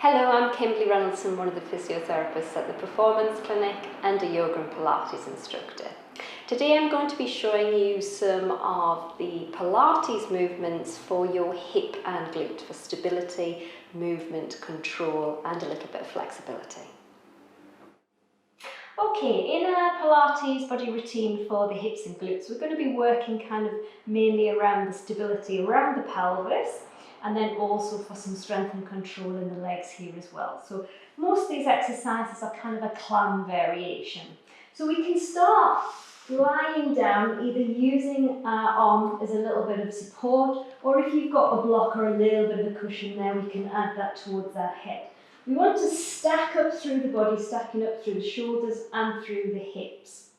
Hello, I'm Kimberly Reynolds, one of the physiotherapists at the Performance Clinic and a yoga and Pilates instructor. Today I'm going to be showing you some of the Pilates movements for your hip and glute for stability, movement, control and a little bit of flexibility. Okay, in a Pilates body routine for the hips and glutes, we're going to be working kind of mainly around the stability around the pelvis, and then also for some strength and control in the legs here as well. So most of these exercises are kind of a clam variation. So we can start lying down, either using our arm as a little bit of support, or if you've got a block or a little bit of a cushion there, we can add that towards our head. We want to stack up through the body, stacking up through the shoulders and through the hips.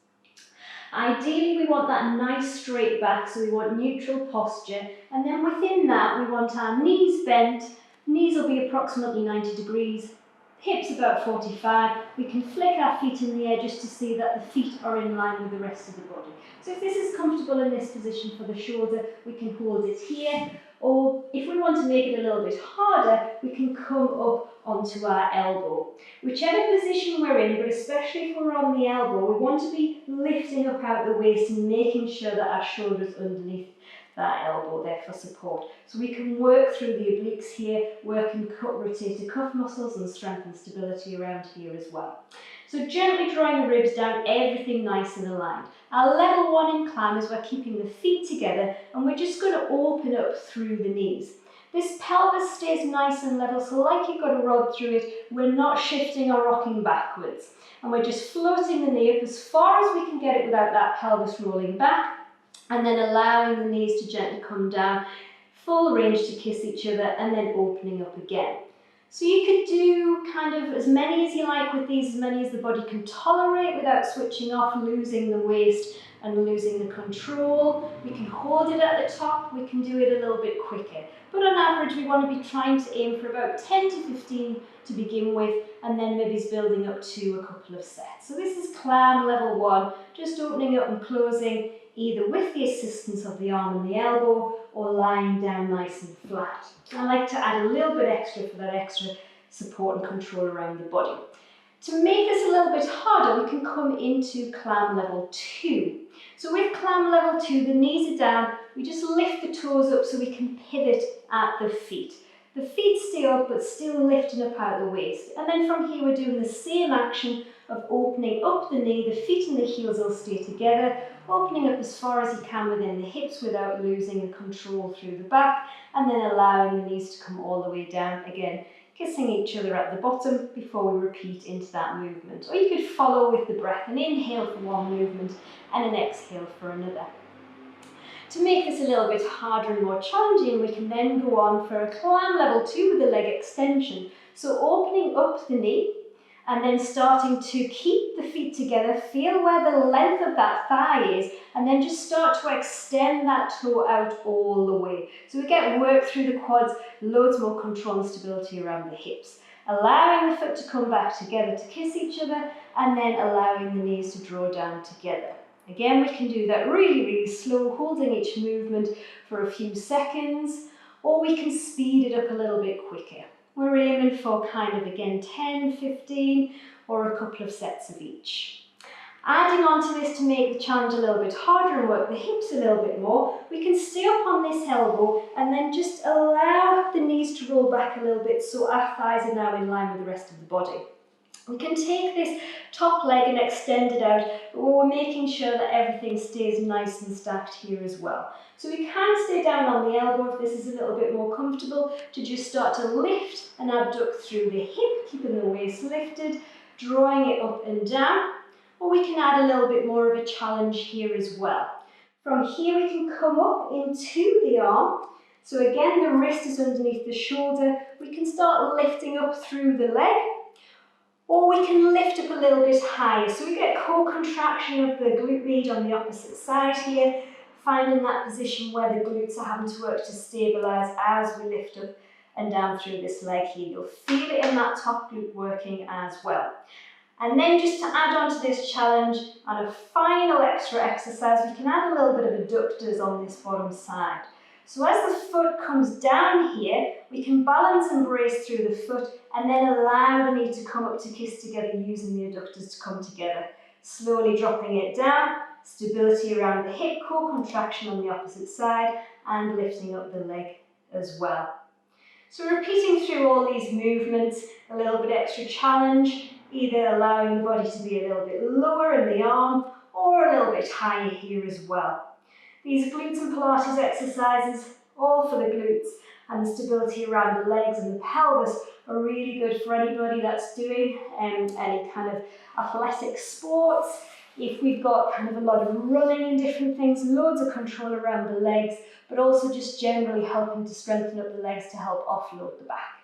Ideally, we want that nice straight back, so we want neutral posture, and then within that we want our knees bent. Knees will be approximately 90 degrees, hips about 45. We can flick our feet in the air just to see that the feet are in line with the rest of the body. So if this is comfortable in this position for the shoulder, we can hold it here, or if we want to make it a little bit harder, we can come up onto our elbow. Whichever position we're in, but especially if we're on the elbow, we want to be lifting up out the waist and making sure that our shoulder's underneath that elbow there for support. So we can work through the obliques here, work and rotator cuff muscles and strength and stability around here as well. So gently drawing the ribs down, everything nice and aligned. Our level 1 in climb is we're keeping the feet together and we're just going to open up through the knees. This pelvis stays nice and level, so like you've got a rod through it, we're not shifting or rocking backwards. And we're just floating the knee up as far as we can get it without that pelvis rolling back, and then allowing the knees to gently come down, full range to kiss each other, and then opening up again. So you could do kind of as many as you like with these, as many as the body can tolerate without switching off, losing the waist and losing the control. We can hold it at the top, we can do it a little bit quicker. But on average, we want to be trying to aim for about 10 to 15 to begin with, and then maybe building up to a couple of sets. So this is clam level 1, just opening up and closing, either with the assistance of the arm and the elbow, or lying down nice and flat. I like to add a little bit extra for that extra support and control around the body. To make this a little bit harder, we can come into clam level 2. So with clam level 2, the knees are down, we just lift the toes up so we can pivot at the feet. The feet stay up but still lifting up out the waist. And then from here we're doing the same action of opening up the knee, the feet and the heels will stay together, opening up as far as you can within the hips without losing the control through the back, and then allowing the knees to come all the way down again, kissing each other at the bottom before we repeat into that movement. Or you could follow with the breath, an inhale for one movement and an exhale for another. To make this a little bit harder and more challenging, we can then go on for a clam level 2 with a leg extension. So opening up the knee and then starting to keep the feet together, feel where the length of that thigh is, and then just start to extend that toe out all the way. So we get work through the quads, loads more control and stability around the hips. Allowing the foot to come back together to kiss each other, and then allowing the knees to draw down together. Again, we can do that really, really slow, holding each movement for a few seconds, or we can speed it up a little bit quicker. We're aiming for kind of, again, 10, 15, or a couple of sets of each. Adding on to this to make the challenge a little bit harder and work the hips a little bit more, we can stay up on this elbow and then just allow the knees to roll back a little bit so our thighs are now in line with the rest of the body. We can take this top leg and extend it out, but we're making sure that everything stays nice and stacked here as well. So we can stay down on the elbow if this is a little bit more comfortable, to just start to lift and abduct through the hip, keeping the waist lifted, drawing it up and down, or we can add a little bit more of a challenge here as well. From here we can come up into the arm. So again, the wrist is underneath the shoulder. We can start lifting up through the leg, or we can lift up a little bit higher. So we get core contraction of the glute med on the opposite side here, finding that position where the glutes are having to work to stabilise as we lift up and down through this leg here. You'll feel it in that top glute working as well. And then just to add on to this challenge, on a final extra exercise, we can add a little bit of adductors on this bottom side. So as the foot comes down here, we can balance and brace through the foot and then allow the knee to come up to kiss together using the adductors to come together. Slowly dropping it down, stability around the hip, core contraction on the opposite side, and lifting up the leg as well. So repeating through all these movements, a little bit extra challenge, either allowing the body to be a little bit lower in the arm or a little bit higher here as well. These glutes and Pilates exercises, all for the glutes, and the stability around the legs and the pelvis are really good for anybody that's doing any kind of athletic sports. If we've got kind of a lot of running and different things, loads of control around the legs, but also just generally helping to strengthen up the legs to help offload the back.